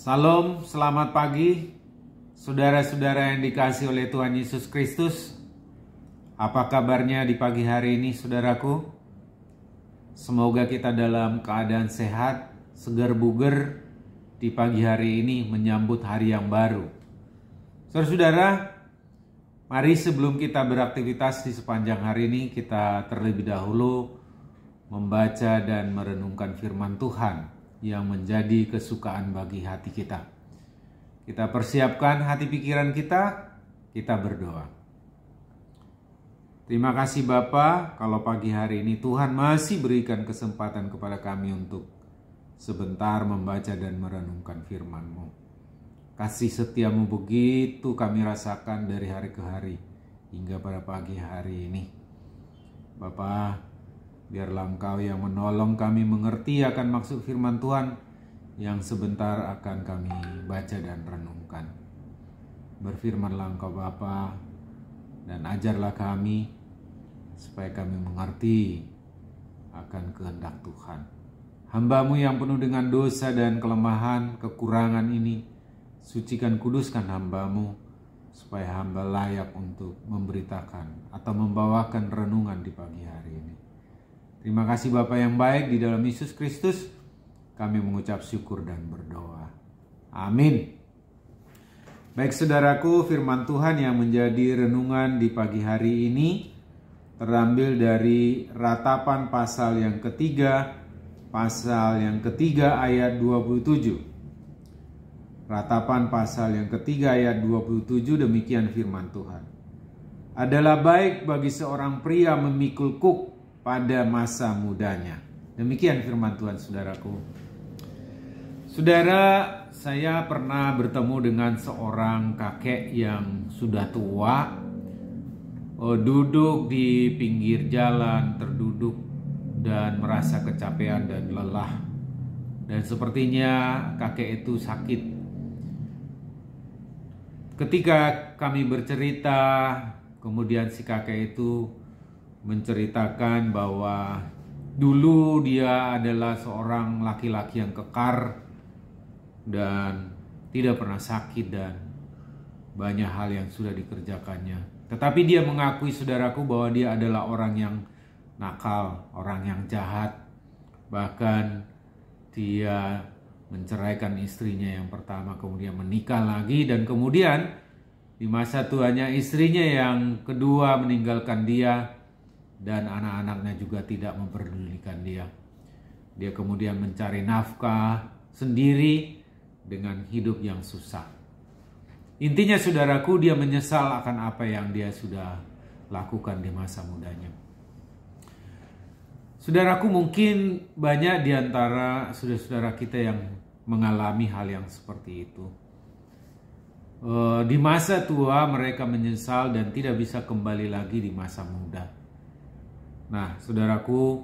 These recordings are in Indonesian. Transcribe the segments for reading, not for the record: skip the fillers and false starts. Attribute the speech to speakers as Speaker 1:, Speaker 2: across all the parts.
Speaker 1: Salam, selamat pagi, saudara-saudara yang dikasihi oleh Tuhan Yesus Kristus. Apa kabarnya di pagi hari ini, saudaraku? Semoga kita dalam keadaan sehat, segar bugar di pagi hari ini menyambut hari yang baru. Saudara-saudara, mari sebelum kita beraktivitas di sepanjang hari ini, kita terlebih dahulu membaca dan merenungkan firman Tuhan yang menjadi kesukaan bagi hati kita. Kita persiapkan hati pikiran kita berdoa. Terima kasih Bapa, kalau pagi hari ini Tuhan masih berikan kesempatan kepada kami untuk sebentar membaca dan merenungkan firman-Mu. Kasih setiamu begitu kami rasakan dari hari ke hari hingga pada pagi hari ini. Bapa, biarlah Engkau yang menolong kami mengerti akan maksud firman Tuhan yang sebentar akan kami baca dan renungkan. Berfirmanlah Engkau Bapa, dan ajarlah kami supaya kami mengerti akan kehendak Tuhan. Hamba-Mu yang penuh dengan dosa dan kelemahan, kekurangan ini, sucikan kuduskan hamba-Mu supaya hamba layak untuk memberitakan atau membawakan renungan di pagi hari ini. Terima kasih Bapa yang baik, di dalam Yesus Kristus kami mengucap syukur dan berdoa. Amin. Baik saudaraku, firman Tuhan yang menjadi renungan di pagi hari ini terambil dari Ratapan pasal yang ketiga ayat 27. Ratapan pasal yang ketiga ayat 27, demikian firman Tuhan. Adalah baik bagi seorang pria memikul kuk pada masa mudanya. Demikian firman Tuhan, saudaraku. Saudara, saya pernah bertemu dengan seorang kakek yang sudah tua, duduk di pinggir jalan, terduduk dan merasa kecapean dan lelah. Dan sepertinya kakek itu sakit. Ketika kami bercerita, kemudian si kakek itu menceritakan bahwa dulu dia adalah seorang laki-laki yang kekar dan tidak pernah sakit dan banyak hal yang sudah dikerjakannya. Tetapi dia mengakui, saudaraku, bahwa dia adalah orang yang nakal, orang yang jahat. Bahkan dia menceraikan istrinya yang pertama, kemudian menikah lagi, dan kemudian di masa tuanya istrinya yang kedua meninggalkan dia. Dan anak-anaknya juga tidak memperdulikan dia. Dia kemudian mencari nafkah sendiri dengan hidup yang susah. Intinya saudaraku, dia menyesal akan apa yang dia sudah lakukan di masa mudanya. Saudaraku, mungkin banyak di antara saudara-saudara kita yang mengalami hal yang seperti itu. Di masa tua mereka menyesal dan tidak bisa kembali lagi di masa muda. Nah, saudaraku,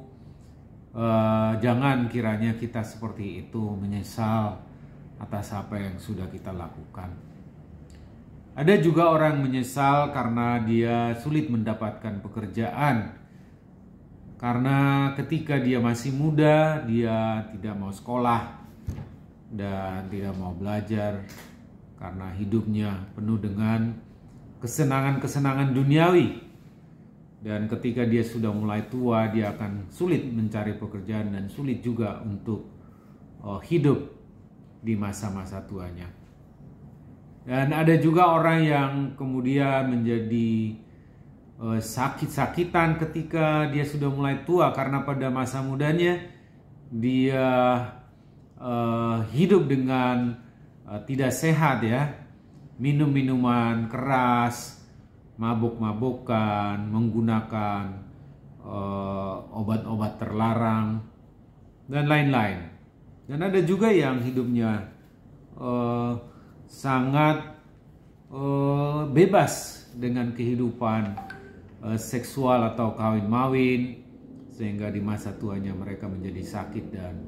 Speaker 1: jangan kiranya kita seperti itu, menyesal atas apa yang sudah kita lakukan. Ada juga orang menyesal karena dia sulit mendapatkan pekerjaan. Karena ketika dia masih muda, dia tidak mau sekolah dan tidak mau belajar karena hidupnya penuh dengan kesenangan-kesenangan duniawi. Dan ketika dia sudah mulai tua, dia akan sulit mencari pekerjaan dan sulit juga untuk hidup di masa-masa tuanya. Dan ada juga orang yang kemudian menjadi sakit-sakitan ketika dia sudah mulai tua, karena pada masa mudanya dia hidup dengan tidak sehat, ya, minum minuman keras, mabuk-mabukan, menggunakan obat-obat terlarang, dan lain-lain. Dan ada juga yang hidupnya sangat bebas dengan kehidupan seksual atau kawin-mawin, sehingga di masa tuanya mereka menjadi sakit dan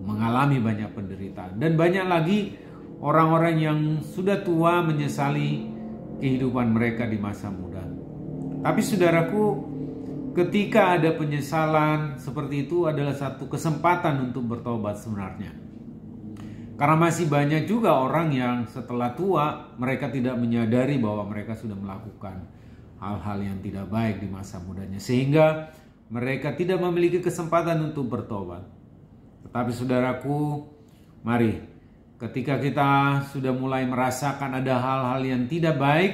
Speaker 1: mengalami banyak penderitaan. Dan banyak lagi orang-orang yang sudah tua menyesali kehidupan mereka di masa muda. Tapi saudaraku, ketika ada penyesalan seperti itu adalah satu kesempatan untuk bertobat sebenarnya. Karena masih banyak juga orang yang setelah tua mereka tidak menyadari bahwa mereka sudah melakukan hal-hal yang tidak baik di masa mudanya, sehingga mereka tidak memiliki kesempatan untuk bertobat. Tetapi saudaraku, mari ketika kita sudah mulai merasakan ada hal-hal yang tidak baik,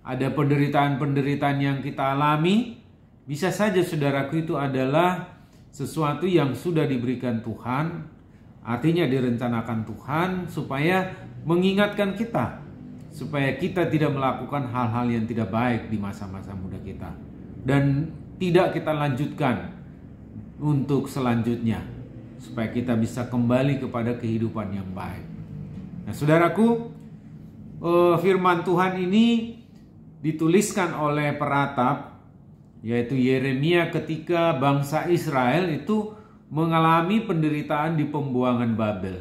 Speaker 1: ada penderitaan-penderitaan yang kita alami, bisa saja saudaraku itu adalah sesuatu yang sudah diberikan Tuhan, artinya direncanakan Tuhan supaya mengingatkan kita, supaya kita tidak melakukan hal-hal yang tidak baik di masa-masa muda kita, dan tidak kita lanjutkan untuk selanjutnya, supaya kita bisa kembali kepada kehidupan yang baik. Nah saudaraku, firman Tuhan ini dituliskan oleh peratap, yaitu Yeremia, ketika bangsa Israel itu mengalami penderitaan di pembuangan Babel.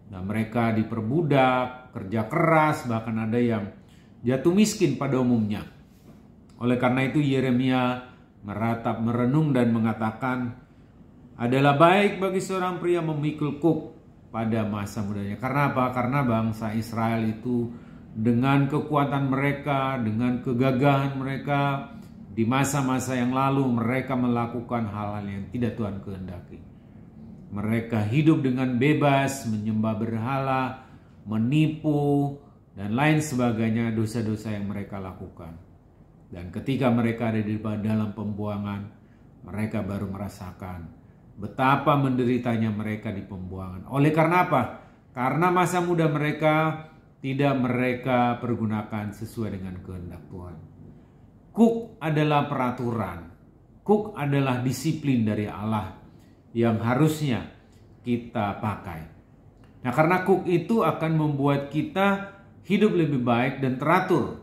Speaker 1: Nah, mereka diperbudak, kerja keras, bahkan ada yang jatuh miskin pada umumnya. Oleh karena itu Yeremia meratap, merenung dan mengatakan, adalah baik bagi seorang pria memikul kuk pada masa mudanya. Karena apa? Karena bangsa Israel itu dengan kekuatan mereka, dengan kegagahan mereka, di masa-masa yang lalu mereka melakukan hal-hal yang tidak Tuhan kehendaki. Mereka hidup dengan bebas, menyembah berhala, menipu, dan lain sebagainya, dosa-dosa yang mereka lakukan. Dan ketika mereka ada di dalam pembuangan, mereka baru merasakan betapa menderitanya mereka di pembuangan. Oleh karena apa? Karena masa muda mereka tidak mereka pergunakan sesuai dengan kehendak Tuhan. Kuk adalah peraturan, kuk adalah disiplin dari Allah yang harusnya kita pakai. Nah, karena kuk itu akan membuat kita hidup lebih baik dan teratur.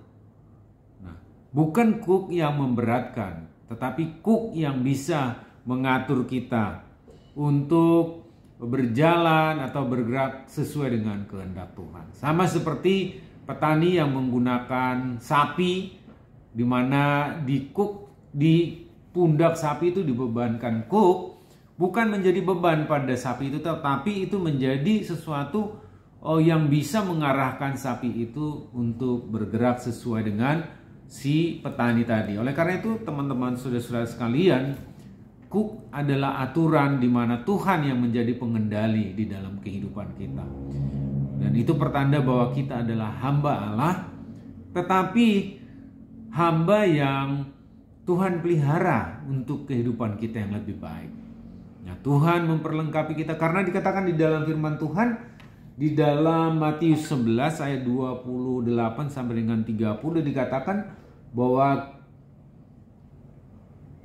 Speaker 1: Nah, bukan kuk yang memberatkan, tetapi kuk yang bisa mengatur kita untuk berjalan atau bergerak sesuai dengan kehendak Tuhan. Sama seperti petani yang menggunakan sapi, di mana di pundak sapi itu dibebankan kuk, bukan menjadi beban pada sapi itu, tetapi itu menjadi sesuatu yang bisa mengarahkan sapi itu untuk bergerak sesuai dengan si petani tadi. Oleh karena itu teman-teman, saudara-saudara sekalian, kuk adalah aturan di mana Tuhan yang menjadi pengendali di dalam kehidupan kita. Dan itu pertanda bahwa kita adalah hamba Allah, tetapi hamba yang Tuhan pelihara untuk kehidupan kita yang lebih baik. Nah, Tuhan memperlengkapi kita karena dikatakan di dalam firman Tuhan, di dalam Matius 11 ayat 28 sampai dengan 30 dikatakan bahwa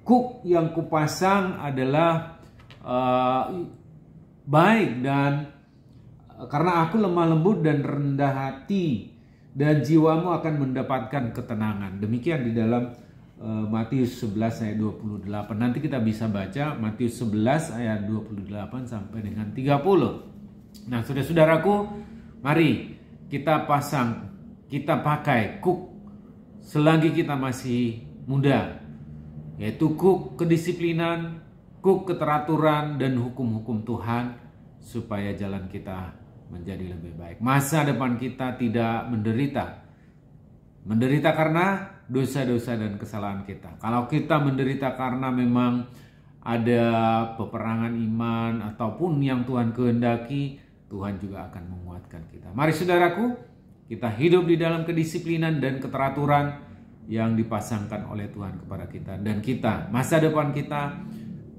Speaker 1: kuk yang kupasang adalah baik, dan karena aku lemah lembut dan rendah hati, dan jiwamu akan mendapatkan ketenangan. Demikian di dalam Matius 11 ayat 28. Nanti kita bisa baca Matius 11 ayat 28 sampai dengan 30. Nah, saudara-saudaraku, mari kita pakai kuk selagi kita masih muda, yaitu kuk kedisiplinan, kuk keteraturan, dan hukum-hukum Tuhan, supaya jalan kita menjadi lebih baik. Masa depan kita tidak menderita karena dosa-dosa dan kesalahan kita. Kalau kita menderita karena memang ada peperangan iman ataupun yang Tuhan kehendaki, Tuhan juga akan menguatkan kita. Mari saudaraku, kita hidup di dalam kedisiplinan dan keteraturan yang dipasangkan oleh Tuhan kepada kita, dan kita, masa depan kita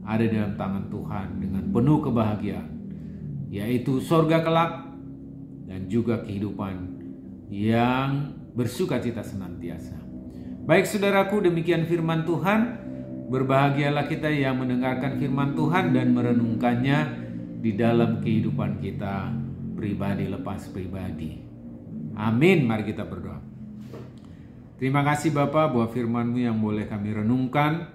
Speaker 1: ada dalam tangan Tuhan dengan penuh kebahagiaan, yaitu sorga kelak dan juga kehidupan yang bersukacita senantiasa. Baik saudaraku, demikian firman Tuhan. Berbahagialah kita yang mendengarkan firman Tuhan dan merenungkannya di dalam kehidupan kita pribadi lepas pribadi. Amin. Mari kita berdoa. Terima kasih Bapa buat firman-Mu yang boleh kami renungkan,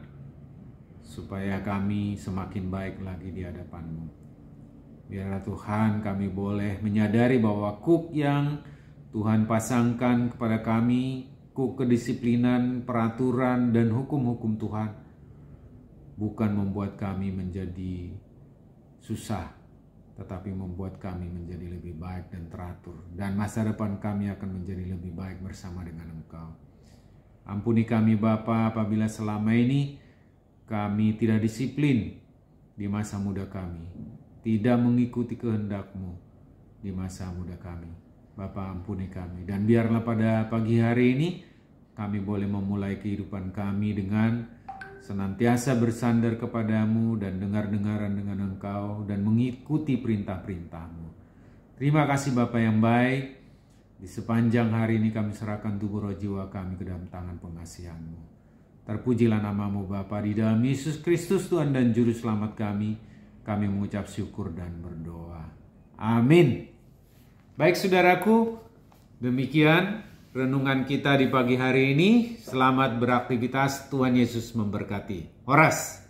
Speaker 1: supaya kami semakin baik lagi di hadapan-Mu. Biarlah Tuhan kami boleh menyadari bahwa kuk yang Tuhan pasangkan kepada kami, kuk kedisiplinan, peraturan, dan hukum-hukum Tuhan, bukan membuat kami menjadi susah, tetapi membuat kami menjadi lebih baik dan teratur. Dan masa depan kami akan menjadi lebih baik bersama dengan Engkau. Ampuni kami Bapa apabila selama ini kami tidak disiplin di masa muda kami, tidak mengikuti kehendak-Mu di masa muda kami. Bapa, ampuni kami, dan biarlah pada pagi hari ini kami boleh memulai kehidupan kami dengan senantiasa bersandar kepadamu dan dengar-dengaran dengan Engkau dan mengikuti perintah-perintah-Mu. Terima kasih Bapa yang baik. Di sepanjang hari ini kami serahkan tubuh roh jiwa kami ke dalam tangan pengasihan-Mu. Terpujilah nama-Mu Bapa, di dalam Yesus Kristus Tuhan dan Juru Selamat kami mengucap syukur dan berdoa. Amin. Baik saudaraku, demikian renungan kita di pagi hari ini. Selamat beraktivitas, Tuhan Yesus memberkati. Horas.